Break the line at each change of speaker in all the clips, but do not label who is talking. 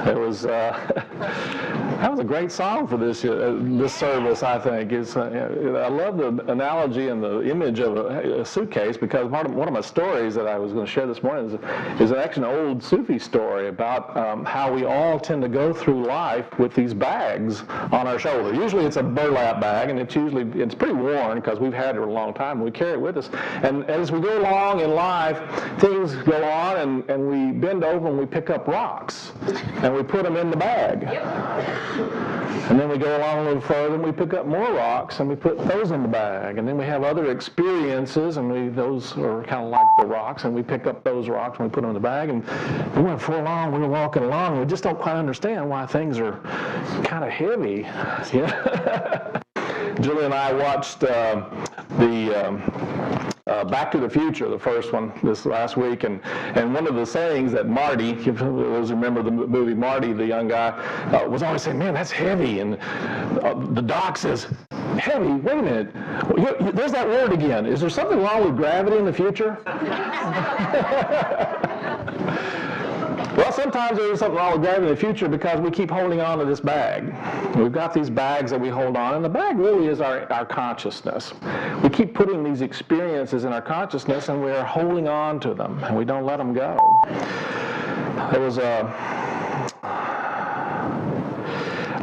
It was that was a great song for this service. I think I love the analogy and the image of a suitcase, because one of my stories that I was going to share this morning is actually an old Sufi story about how we all tend to go through life with these bags on our shoulder. Usually it's a burlap bag, and it's pretty worn because we've had it for a long time. We carry it with us, and as we go along in life, things go on, and we bend over and we pick up rocks, and we put them in the bag. And then we go along a little further and we pick up more rocks and we put those in the bag. And then we have other experiences, and those are kind of like the rocks, and we pick up those rocks and we put them in the bag. And we went for long, we were walking along, and we just don't quite understand why things are kind of heavy. Julie and I watched Back to the Future, the first one, this last week, and one of the sayings that Marty, if you remember the movie Marty, the young guy, was always saying, "Man, that's heavy," and the doc says, "Heavy? Wait a minute, there's that word again. Is there something wrong with gravity in the future?" Well, sometimes there is something wrong with gravity in the future because we keep holding on to this bag. We've got these bags that we hold on, and the bag really is our consciousness. We keep putting these experiences in our consciousness, and we're holding on to them, and we don't let them go. There was a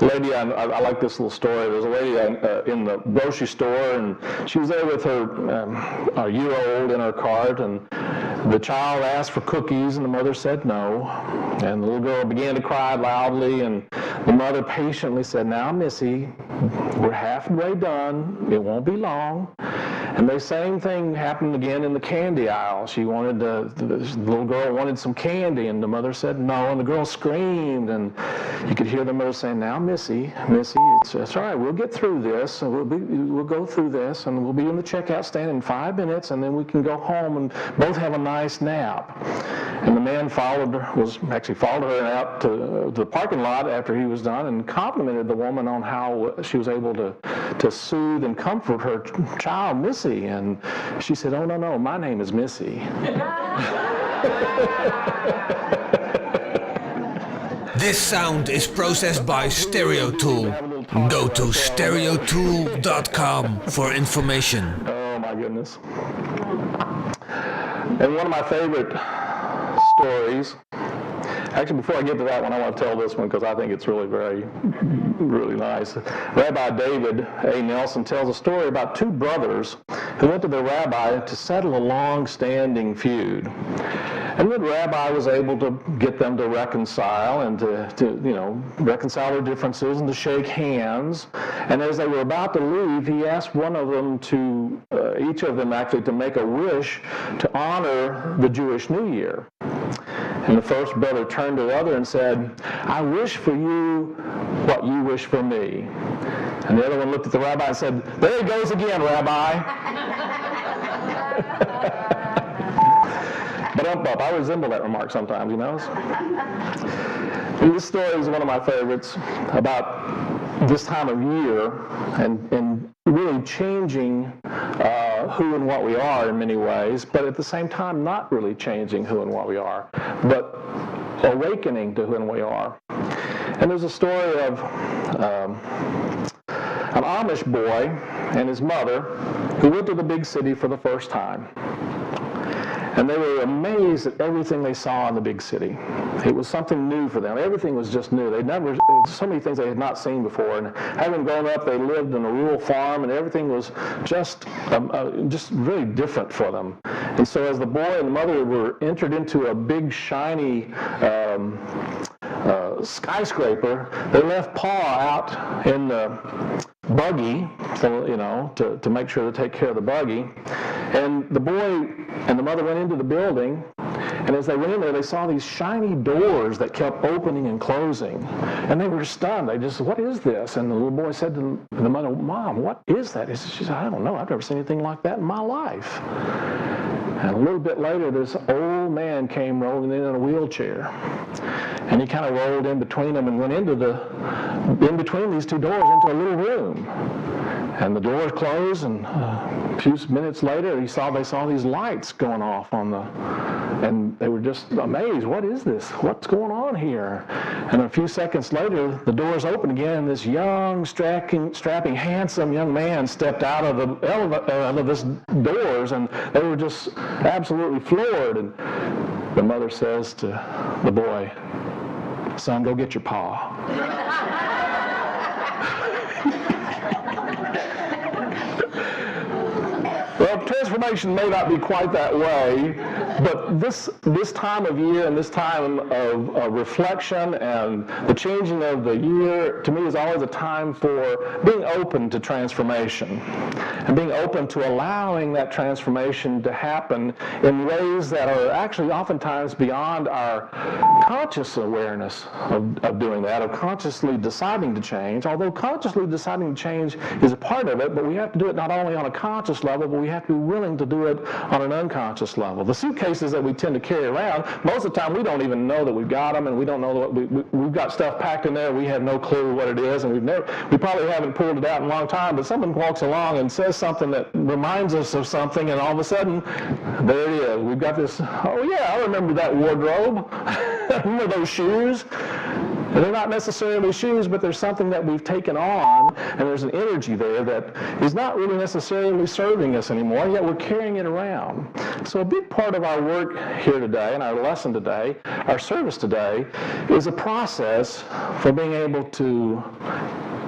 lady, I like this little story. There was a lady in the grocery store, and she was there with her year-old in her cart, and the child asked for cookies, and the mother said no. And the little girl began to cry loudly, and the mother patiently said, "Now, Missy, we're halfway done. It won't be long." And the same thing happened again in the candy aisle. The little girl wanted some candy, and the mother said no, and the girl screamed, and you could hear the mother saying, "Now, Missy, it's all right. We'll get through this, and we'll go through this, and we'll be in the checkout stand in 5 minutes, and then we can go home and both have a nice nap." And the man followed her out to the parking lot after he was done, and complimented the woman on how she was able to soothe and comfort her child, Missy. And she said, "Oh, no, my name is Missy."
This sound is processed by StereoTool. Go to stereotool.com for information.
Oh, my goodness. And one of my favorite stories, actually, before I get to that one, I want to tell this one because I think it's really really nice. Rabbi David A. Nelson tells a story about two brothers who went to their rabbi to settle a long-standing feud. And the rabbi was able to get them to reconcile and to reconcile their differences and to shake hands. And as they were about to leave, he asked one of them each of them actually, to make a wish to honor the Jewish New Year. And the first brother turned to the other and said, "I wish for you what you wish for me." And the other one looked at the rabbi and said, "There he goes again, Rabbi." But I resemble that remark sometimes, And this story is one of my favorites about this time of year and really changing who and what we are in many ways, but at the same time not really changing who and what we are, but awakening to who and what we are. And there's a story of an Amish boy and his mother who went to the big city for the first time. And they were amazed at everything they saw in the big city. It was something new for them. Everything was just new. So many things they had not seen before. And having grown up, they lived in a rural farm, and everything was just really different for them. And so as the boy and the mother were entered into a big, shiny skyscraper, they left Pa out in the buggy, to make sure to take care of the buggy. And the boy and the mother went into the building, and as they went in there, they saw these shiny doors that kept opening and closing. And they were stunned. They just said, "What is this?" And the little boy said to the mother, "Mom, what is that?" She said, "I don't know. I've never seen anything like that in my life." And a little bit later, this old man came rolling in a wheelchair. And he kind of rolled in between them and went in between these two doors into a little room. And the doors closed, and a few minutes later, they saw these lights going off and and they were just amazed. What is this? What's going on here? And a few seconds later, the doors opened again, and this young, strapping, handsome young man stepped out of this doors, and they were just absolutely floored. And the mother says to the boy, "Son, go get your pa." Well, transformation may not be quite that way, but this time of year and this time of reflection and the changing of the year, to me, is always a time for being open to transformation and being open to allowing that transformation to happen in ways that are actually oftentimes beyond our conscious awareness of doing that, of consciously deciding to change. Although consciously deciding to change is a part of it, but we have to do it not only on a conscious level, but we have to be willing to do it on an unconscious level. The suitcases that we tend to carry around, most of the time we don't even know that we've got them, and we don't know that we've got stuff packed in there. We have no clue what it is, and we probably haven't pulled it out in a long time, but someone walks along and says something that reminds us of something, and all of a sudden, there it is. We've got this, oh yeah, I remember that wardrobe. I remember those shoes. And they're not necessarily shoes, but there's something that we've taken on, and there's an energy there that is not really necessarily serving us anymore, yet we're carrying it around. So a big part of our work here today, and our lesson today, our service today, is a process for being able to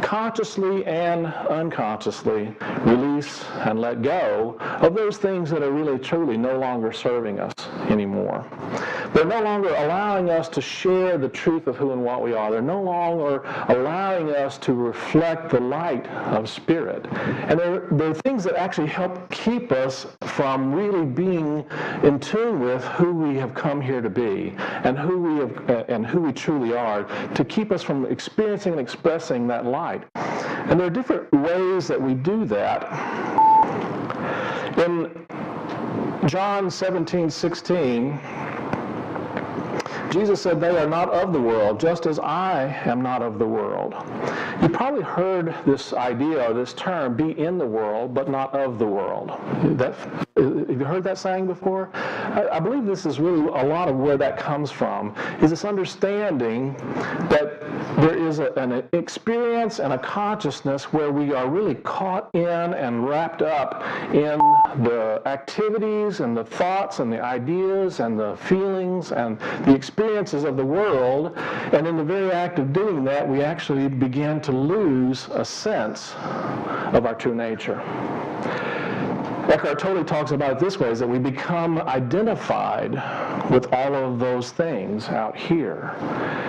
consciously and unconsciously release and let go of those things that are really truly no longer serving us anymore. They're no longer allowing us to share the truth of who and what we are. They're no longer allowing us to reflect the light of Spirit. And they're things that actually help keep us from really being in tune with who we have come here to be and who we truly are, to keep us from experiencing and expressing that light. And there are different ways that we do that. In John 17:16, Jesus said, "They are not of the world, just as I am not of the world." You probably heard this idea or this term, be in the world, but not of the world. Have you heard that saying before? I believe this is really a lot of where that comes from, is this understanding that there is an experience and a consciousness where we are really caught in and wrapped up in the activities and the thoughts and the ideas and the feelings and the experiences of the world, and in the very act of doing that, we actually begin to lose a sense of our true nature. Eckhart Tolle talks about it this way, is that we become identified with all of those things out here.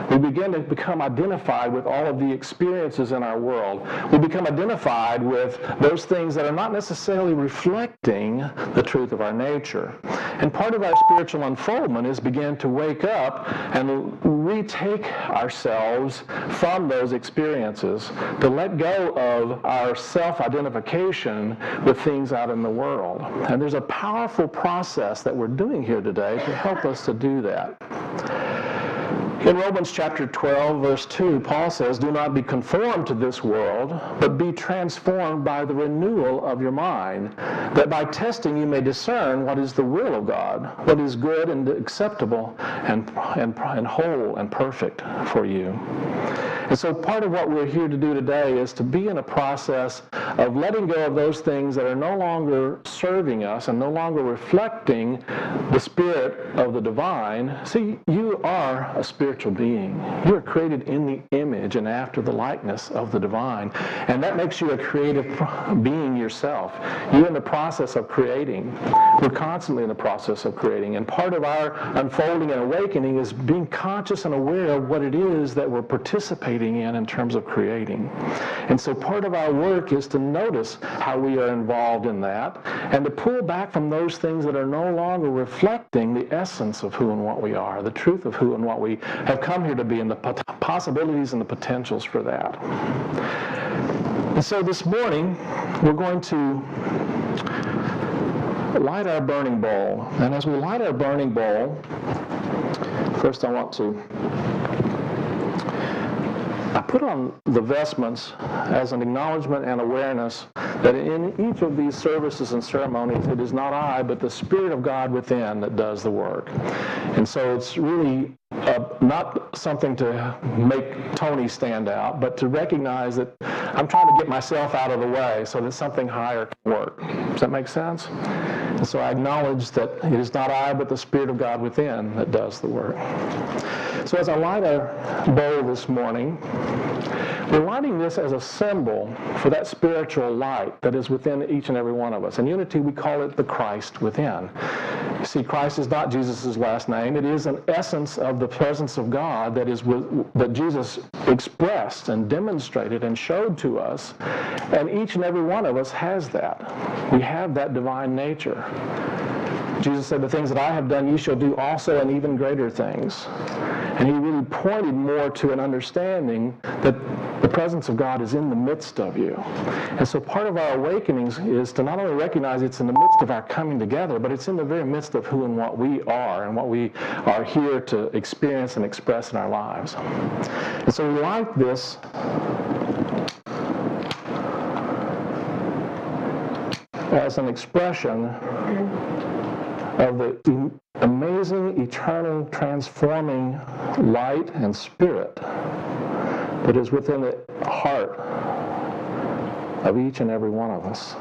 We begin to become identified with all of the experiences in our world. We become identified with those things that are not necessarily reflecting the truth of our nature. And part of our spiritual unfoldment is begin to wake up and retake ourselves from those experiences, to let go of our self-identification with things out in the world. And there's a powerful process that we're doing here today to help us to do that. In Romans chapter 12, verse 2, Paul says, "Do not be conformed to this world, but be transformed by the renewal of your mind, that by testing you may discern what is the will of God, what is good and acceptable and whole and perfect for you." And so part of what we're here to do today is to be in a process of letting go of those things that are no longer serving us and no longer reflecting the Spirit of the divine. See, you are a spiritual being. You are created in the image and after the likeness of the divine. And that makes you a creative being yourself. You're in the process of creating. We're constantly in the process of creating. And part of our unfolding and awakening is being conscious and aware of what it is that we're participating in terms of creating. And so part of our work is to notice how we are involved in that and to pull back from those things that are no longer reflecting the essence of who and what we are, the truth of who and what we have come here to be, and the possibilities and the potentials for that. And so this morning, we're going to light our burning bowl. And as we light our burning bowl, first I put on the vestments as an acknowledgement and awareness that in each of these services and ceremonies, it is not I, but the Spirit of God within that does the work. And so it's really not something to make Tony stand out, but to recognize that I'm trying to get myself out of the way so that something higher can work. Does that make sense? And so I acknowledge that it is not I, but the Spirit of God within that does the work. So as I light a bowl this morning, we're lighting this as a symbol for that spiritual light that is within each and every one of us. In Unity, we call it the Christ within. You see, Christ is not Jesus' last name. It is an essence of the presence of God that Jesus expressed and demonstrated and showed to us. And each and every one of us has that. We have that divine nature. Jesus said, the things that I have done, you shall do also, and even greater things. And he really pointed more to an understanding that the presence of God is in the midst of you. And so part of our awakenings is to not only recognize it's in the midst of our coming together, but it's in the very midst of who and what we are and what we are here to experience and express in our lives. And so we like this as an expression of the amazing, eternal, transforming light and spirit that is within the heart of each and every one of us.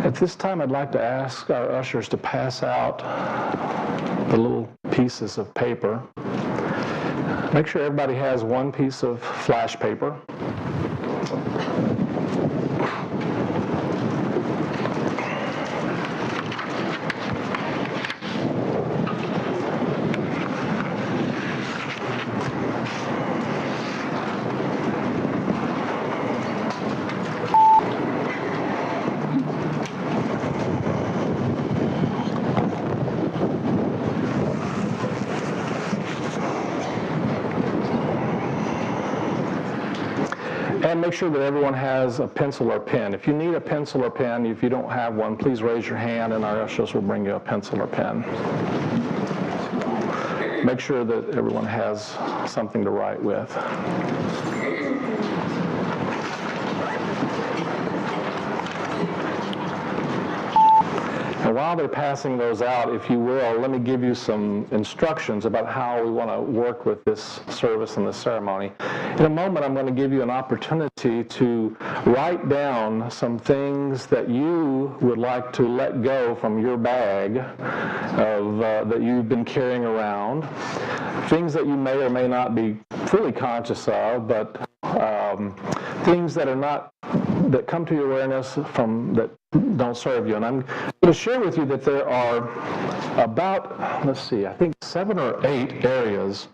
At this time, I'd like to ask our ushers to pass out the little pieces of paper. Make sure everybody has one piece of flash paper. And make sure that everyone has a pencil or pen. If you need a pencil or pen, if you don't have one, please raise your hand and our ushers will bring you a pencil or pen. Make sure that everyone has something to write with. And while they're passing those out, if you will, let me give you some instructions about how we want to work with this service and this ceremony. In a moment, I'm going to give you an opportunity to write down some things that you would like to let go from your bag that you've been carrying around, things that you may or may not be fully conscious of, but things that are not, that come to your awareness from that don't serve you. And I'm going to share with you that there are about, I think 7 or 8 areas.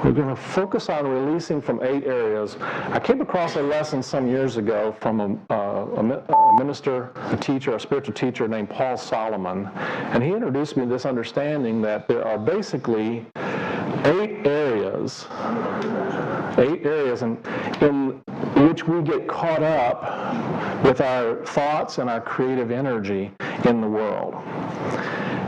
We're going to focus on releasing from 8 areas. I came across a lesson some years ago from a minister, a teacher, a spiritual teacher named Paul Solomon, and he introduced me to this understanding that there are basically 8 areas in which we get caught up with our thoughts and our creative energy in the world.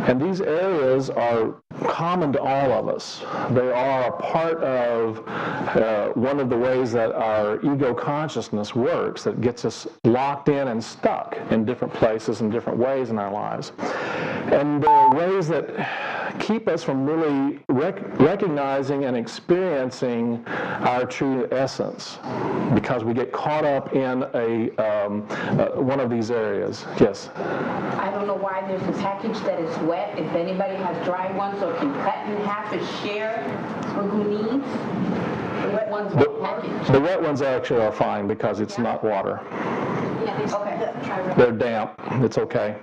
And these areas are common to all of us. They are a part of one of the ways that our ego consciousness works, that gets us locked in and stuck in different places and different ways in our lives. And there are ways that keep us from really recognizing and experiencing our true essence, because we get caught up in one of these areas. Yes?
I don't know why there's a package that is wet. If anybody has dry ones or can cut in half and share for who needs, the wet ones are packaged.
The wet ones actually are fine because it's not water.
Okay.
They're damp. It's okay.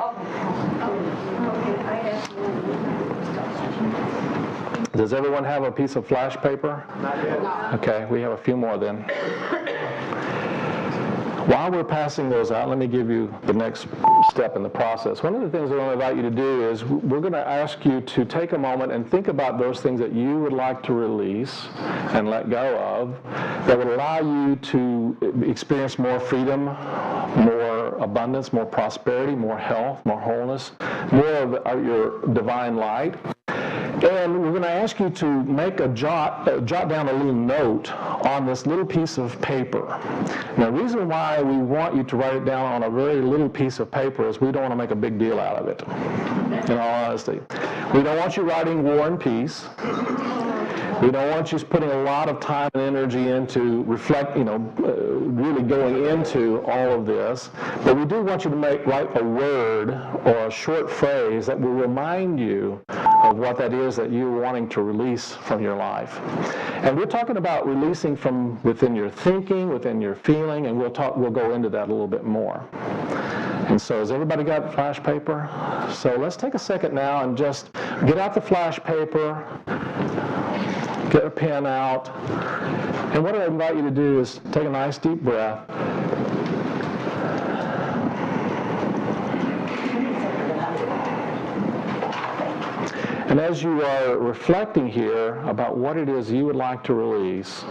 Does everyone have a piece of flash paper? Okay, we have a few more then. While we're passing those out, let me give you the next step in the process. One of the things I want to invite you to do is we're going to ask you to take a moment and think about those things that you would like to release and let go of that would allow you to experience more freedom, more abundance, more prosperity, more health, more wholeness, more of your divine light. And we're going to ask you to make jot down a little note on this little piece of paper. Now, the reason why we want you to write it down on a very little piece of paper is we don't want to make a big deal out of it, in all honesty. We don't want you writing War and Peace. We don't want you putting a lot of time and energy into really going into all of this. But we do want you to write a word or a short phrase that will remind you of what that is that you're wanting to release from your life. And we're talking about releasing from within your thinking, within your feeling, and we'll go into that a little bit more. And so has everybody got flash paper? So let's take a second now and just get out the flash paper, get a pen out, and what I invite you to do is take a nice deep breath. And as you are reflecting here about what it is you would like to release,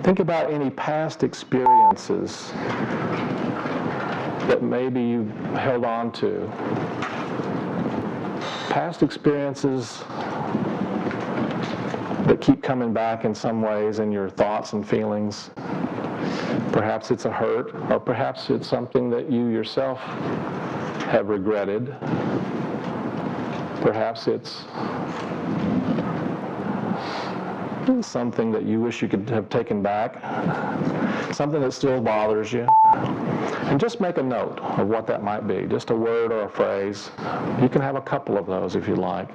think about any past experiences that maybe you've held on to. Past experiences that keep coming back in some ways in your thoughts and feelings. Perhaps it's a hurt, or perhaps it's something that you yourself have regretted. Perhaps it's something that you wish you could have taken back, something that still bothers you. And just make a note of what that might be, just a word or a phrase. You can have a couple of those if you like.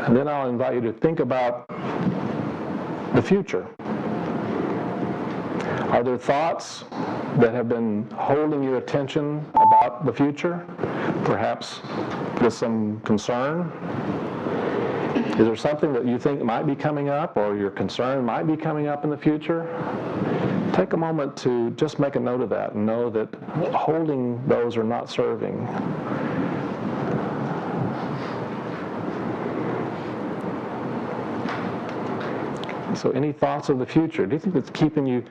And then I'll invite you to think about the future. Are there thoughts that have been holding your attention about the future? Perhaps with some concern? Is there something that you think might be coming up, or your concern might be coming up in the future? Take a moment to just make a note of that and know that holding those are not serving. So any thoughts of the future? Do you think that's keeping you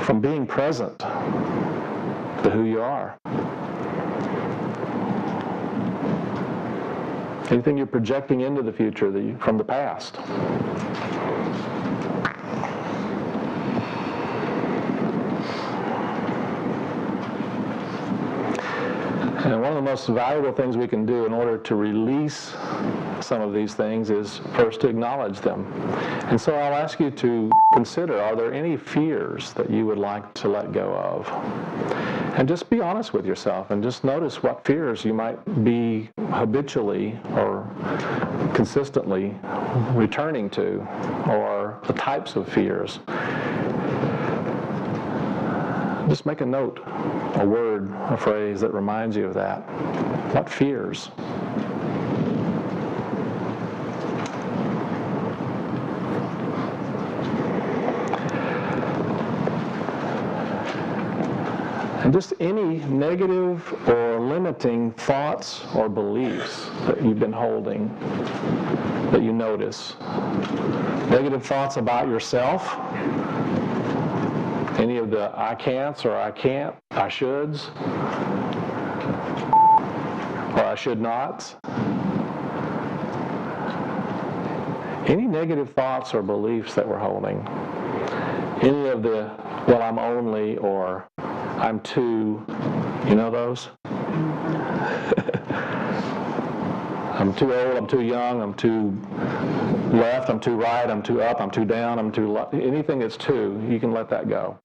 from being present to who you are? Anything you're projecting into the future from the past? And one of the most valuable things we can do in order to release some of these things is first to acknowledge them. And so I'll ask you to consider, are there any fears that you would like to let go of? And just be honest with yourself and just notice what fears you might be habitually or consistently returning to, or the types of fears. Just make a note, a word, a phrase that reminds you of that. What fears? And just any negative or limiting thoughts or beliefs that you've been holding, that you notice. Negative thoughts about yourself, Any of the I can'ts or I can't, I shoulds, or I should nots? Any negative thoughts or beliefs that we're holding? Any of the, well, I'm only, or I'm too, you know those? I'm too old, I'm too young, I'm too left, I'm too right, I'm too up, I'm too down, I'm too low. Anything that's too, you can let that go.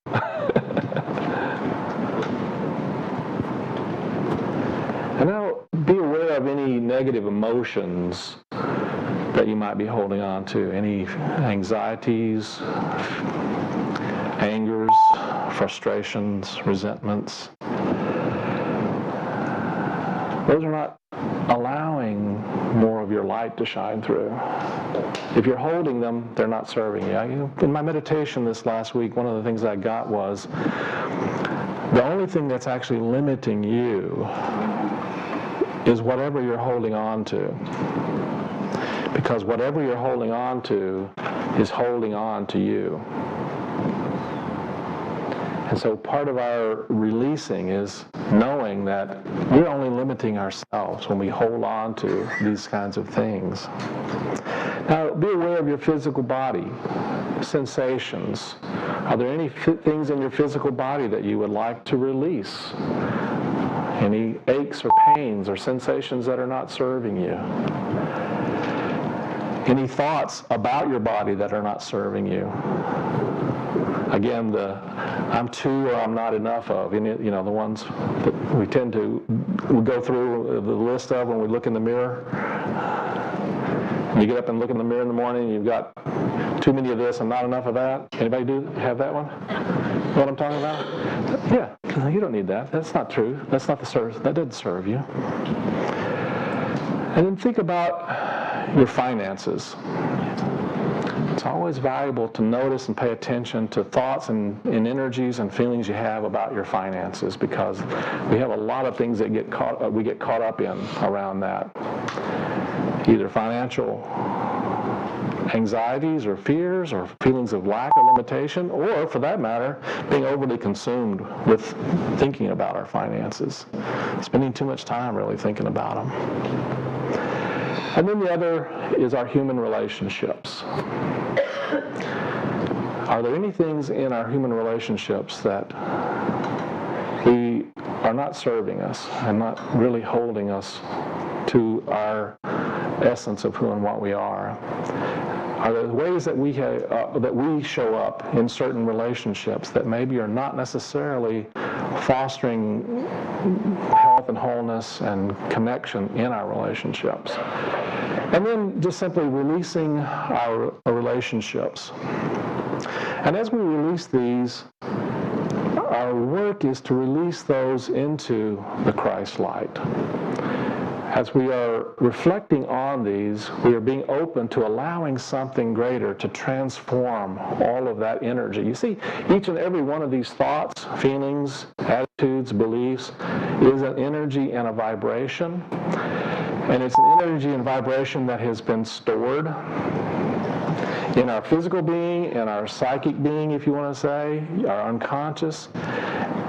And now be aware of any negative emotions that you might be holding on to. Any anxieties, angers, frustrations, resentments. Those are not allowing more of your light to shine through. If you're holding them, they're not serving you. In my meditation this last week, one of the things I got was the only thing that's actually limiting you is whatever you're holding on to. Because whatever you're holding on to is holding on to you. And so part of our releasing is knowing that we're only limiting ourselves when we hold on to these kinds of things. Now, be aware of your physical body, sensations. Are there any things in your physical body that you would like to release? Any aches or pains or sensations that are not serving you? Any thoughts about your body that are not serving you? Again, the I'm too or I'm not enough of, the ones that we tend to go through the list of when we look in the mirror. You get up and look in the mirror in the morning, and you've got too many of this and not enough of that. Anybody have that one? You know what I'm talking about? Yeah, you don't need that. That's not true. That's not the service. That doesn't serve you. And then think about your finances. It's always valuable to notice and pay attention to thoughts and energies and feelings you have about your finances, because we have a lot of things that we get caught up in around that. Either financial anxieties or fears or feelings of lack or limitation, or for that matter, being overly consumed with thinking about our finances, spending too much time really thinking about them. And then the other is our human relationships. Are there any things in our human relationships that we are not serving us and not really holding us to our essence of who and what we are? Are there ways that we show up in certain relationships that maybe are not necessarily fostering health and wholeness and connection in our relationships? And then just simply releasing our relationships. And as we release these, our work is to release those into the Christ light. As we are reflecting on these, we are being open to allowing something greater to transform all of that energy. You see, each and every one of these thoughts, feelings, attitudes, beliefs is an energy and a vibration. And it's an energy and vibration that has been stored in our physical being, in our psychic being, if you want to say, our unconscious.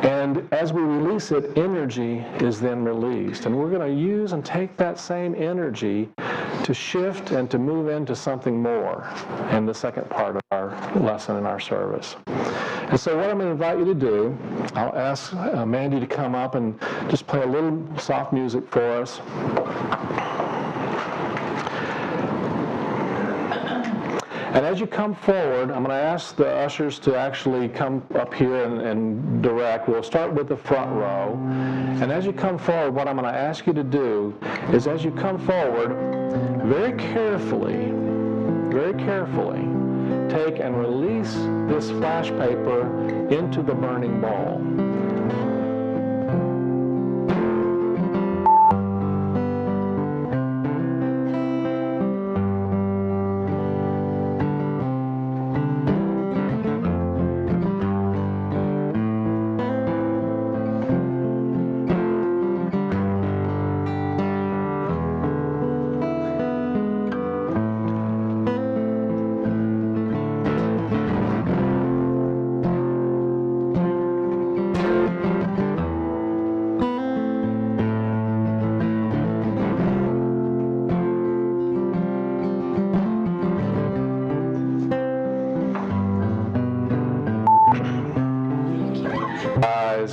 And as we release it, energy is then released. And we're going to use and take that same energy to shift and to move into something more in the second part of our lesson in our service. And so what I'm going to invite you to do, I'll ask Mandy to come up and just play a little soft music for us. And as you come forward, I'm going to ask the ushers to actually come up here and direct. We'll start with the front row. And as you come forward, what I'm going to ask you to do is, as you come forward, very carefully, take and release this flash paper into the burning bowl.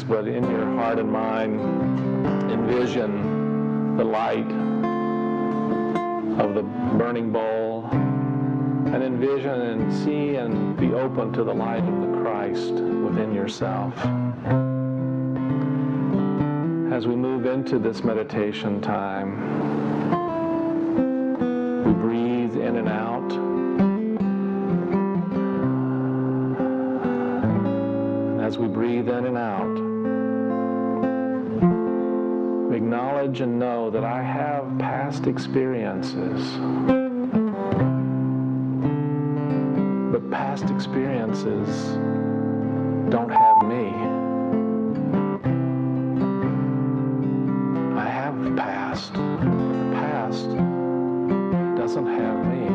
but in your heart and mind, envision the light of the burning bowl, and envision and see and be open to the light of the Christ within yourself. As we move into this meditation time, we breathe in and out. And as we breathe in and out, we acknowledge and know that I have past experiences. But past experiences don't have me. I have past. The past doesn't have me.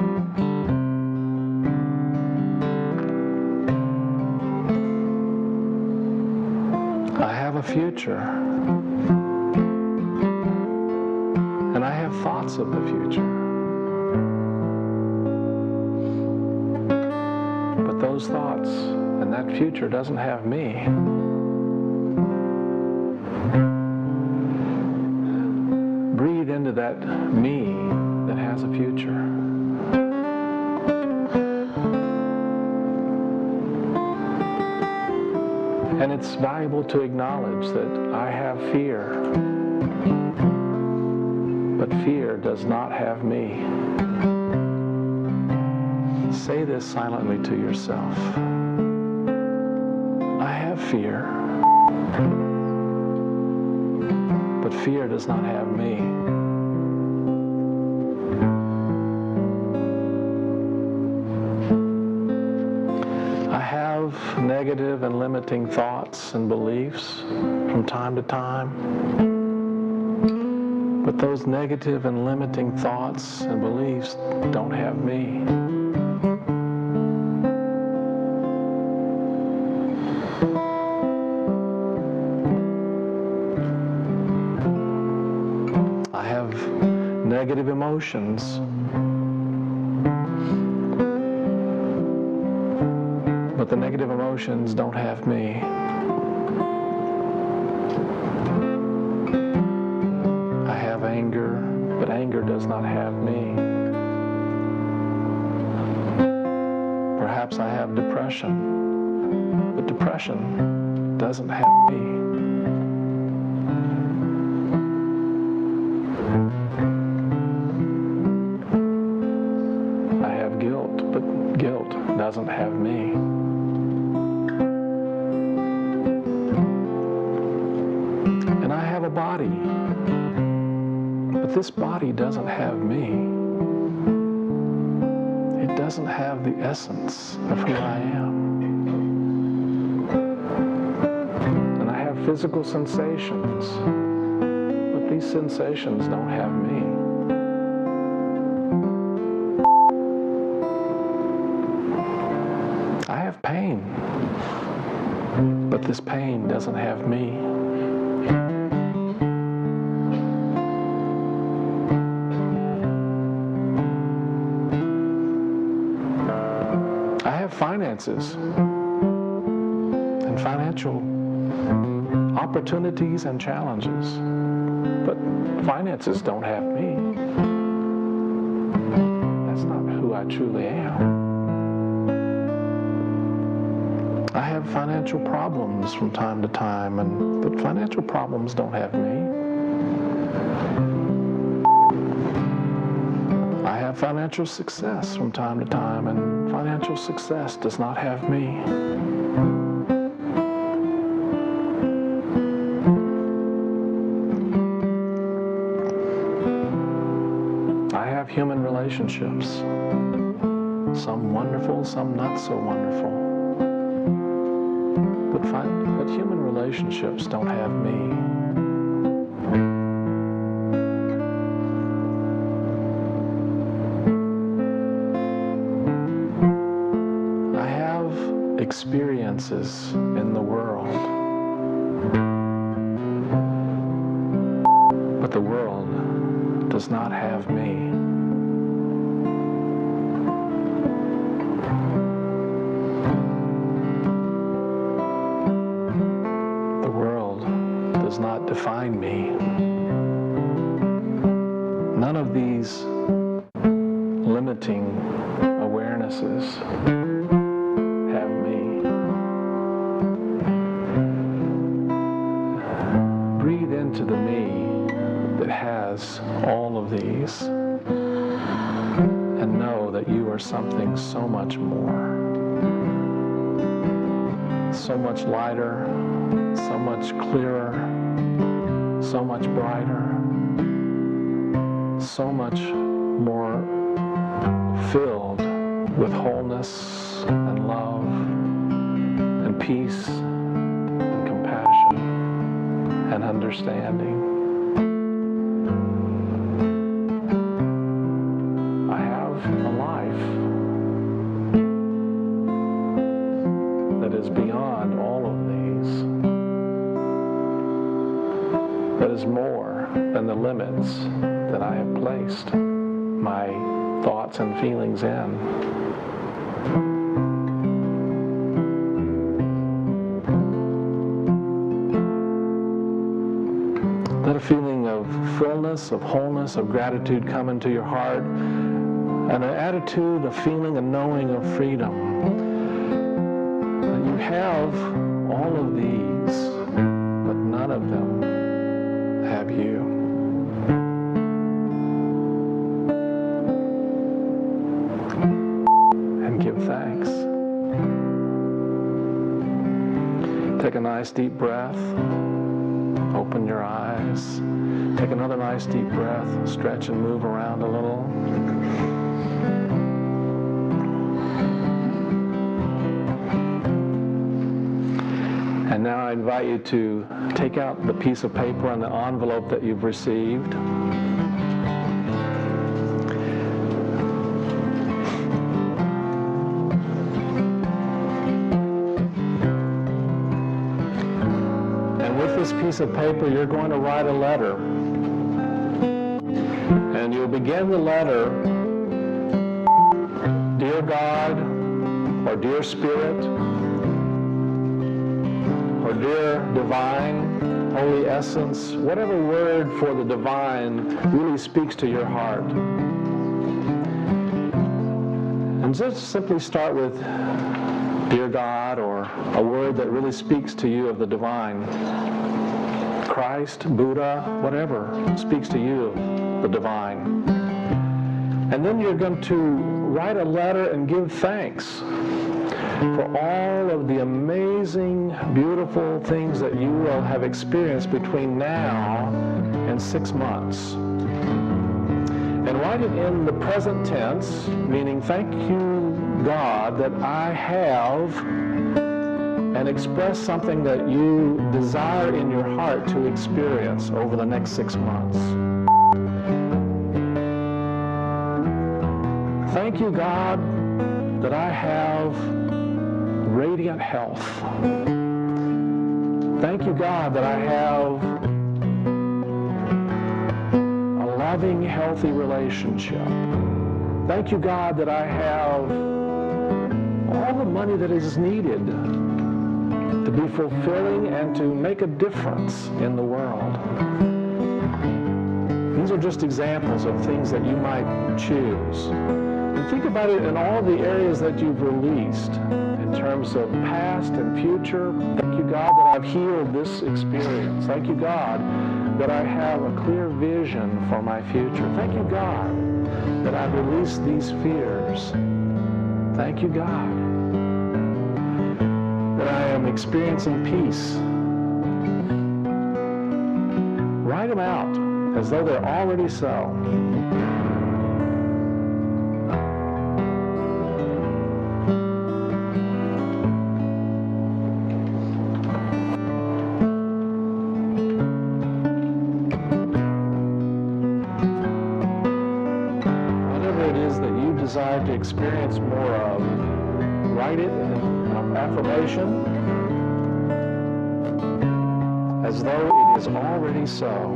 I have a future. And I have thoughts of the future. But those thoughts and that future doesn't have me. Breathe into that me that has a future. And it's valuable to acknowledge that I have fear. But fear does not have me. Say this silently to yourself. I have fear, but fear does not have me. I have negative and limiting thoughts and beliefs from time to time. But those negative and limiting thoughts and beliefs don't have me. I have negative emotions. But the negative emotions don't have me. Anger, but anger does not have me. Perhaps I have depression, but depression doesn't have me. I have guilt, but guilt doesn't have me. And I have a body. But this body doesn't have me. It doesn't have the essence of who I am. And I have physical sensations, but these sensations don't have me. I have pain, but this pain doesn't have me. Finances and financial opportunities and challenges, but finances don't have me. That's not who I truly am. I have financial problems from time to time, but financial problems don't have me. I have financial success from time to time, and financial success does not have me. I have human relationships, some wonderful, some not so wonderful. But human relationships don't have me. Experiences in the world, but the world does not have me. The world define me. None of these limiting awarenesses have me. Breathe into the me that has all of these and know that you are something so much more, so much lighter, so much clearer, so much brighter, so much more filled with wholeness and love and peace and compassion and understanding. I have a life that is beyond all of these, that is more than the limits that I have placed my thoughts and feelings in. Let a feeling of fullness, of wholeness, of gratitude come into your heart, and an attitude, a feeling, a knowing of freedom. That you have all of these, but none of them have you. And give thanks. Take a nice deep breath. Open your eyes. Take another nice deep breath. Stretch and move around a little. And now I invite you to take out the piece of paper and the envelope that you've received. This piece of paper, you're going to write a letter. And you'll begin the letter, Dear God, or Dear Spirit, or Dear Divine, Holy Essence, whatever word for the divine really speaks to your heart. And just simply start with Dear God, or a word that really speaks to you of the divine. Christ, Buddha, whatever speaks to you of the divine. And then you're going to write a letter and give thanks for all of the amazing, beautiful things that you will have experienced between now and 6 months. And write it in the present tense, meaning thank you, God, that I have, and express something that you desire in your heart to experience over the next 6 months. Thank you, God, that I have radiant health. Thank you, God, that I have a loving, healthy relationship. Thank you, God, that I have all the money that is needed to be fulfilling and to make a difference in the world. These are just examples of things that you might choose. And think about it in all the areas that you've released in terms of past and future. Thank you, God, that I've healed this experience. Thank you, God, that I have a clear vision for my future. Thank you, God, that I've released these fears. Thank you, God, that I am experiencing peace. Write them out as though they're already so. Whatever it is that you desire to experience more of, write it in affirmation as though it is already so,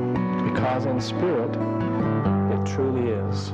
because in spirit it truly is.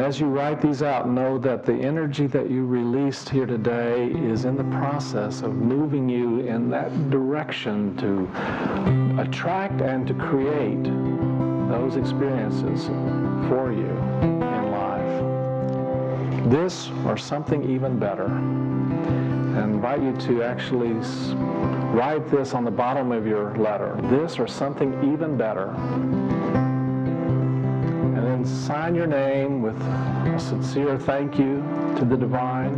as you write these out, know that the energy that you released here today is in the process of moving you in that direction to attract and to create those experiences for you in life. This or something even better. I invite you to actually write this on the bottom of your letter. This or something even better. And then sign your name with a sincere thank you to the divine.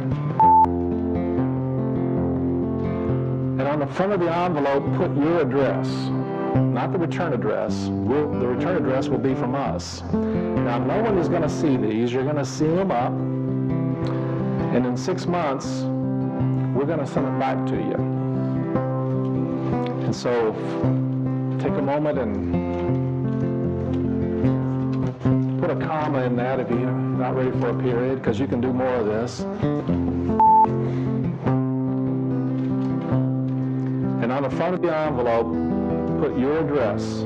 And on the front of the envelope, put your address, not the return address. The return address will be from us. Now, no one is going to see these. You're going to seal them up. And in 6 months, we're going to send it back to you. And so take a moment and put a comma in that if you're not ready for a period, because you can do more of this. And on the front of the envelope, put your address.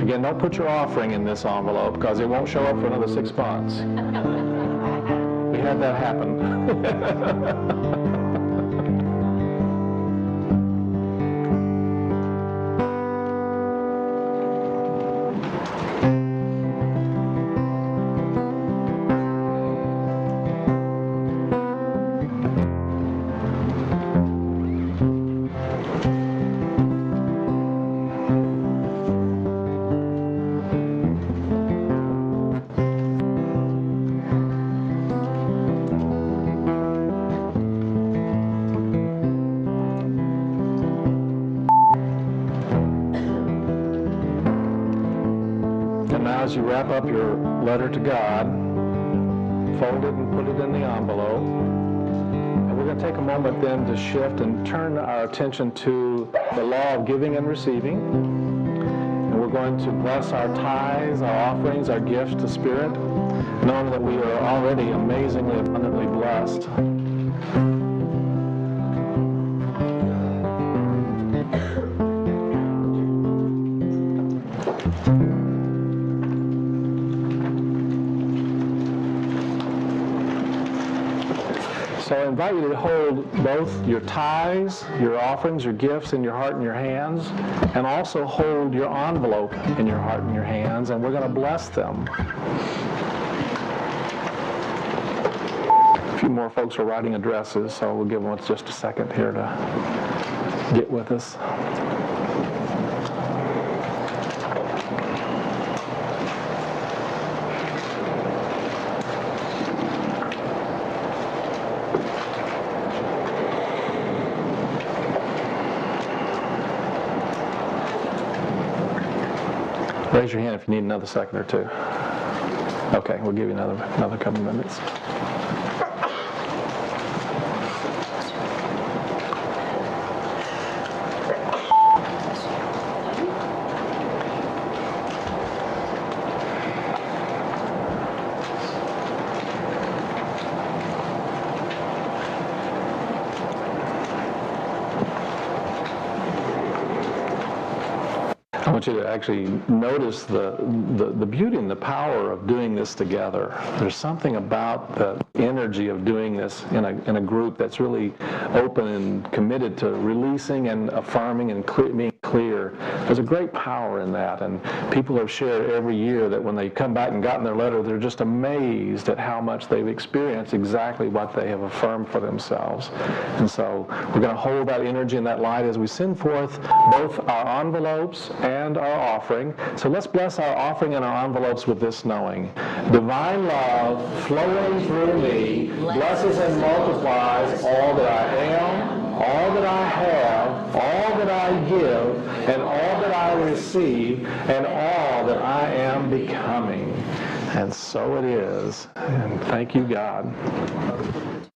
Again, don't put your offering in this envelope because it won't show up for another 6 months. We had that happen. As you wrap up your letter to God, fold it and put it in the envelope. And we're going to take a moment then to shift and turn our attention to the law of giving and receiving. And we're going to bless our tithes, our offerings, our gifts to Spirit, knowing that we are already amazingly abundantly blessed. So I invite you to hold both your tithes, your offerings, your gifts in your heart and your hands, and also hold your envelope in your heart and your hands, and we're going to bless them. A few more folks are writing addresses, so we'll give them just a second here to get with us. Raise your hand if you need another second or two. Okay, we'll give you another couple minutes. I want you to actually notice the beauty and the power of doing this together. There's something about the energy of doing this in a group that's really open and committed to releasing and affirming and being clear. There's a great power in that, and people have shared every year that when they come back and gotten their letter, they're just amazed at how much they've experienced exactly what they have affirmed for themselves. And so we're going to hold that energy and that light as we send forth both our envelopes and our offering. So let's bless our offering and our envelopes with this knowing. Divine love flowing through me blesses and multiplies all that I am, all that I have, all that I give, and all that I receive, and all that I am becoming. And so it is. And thank you, God.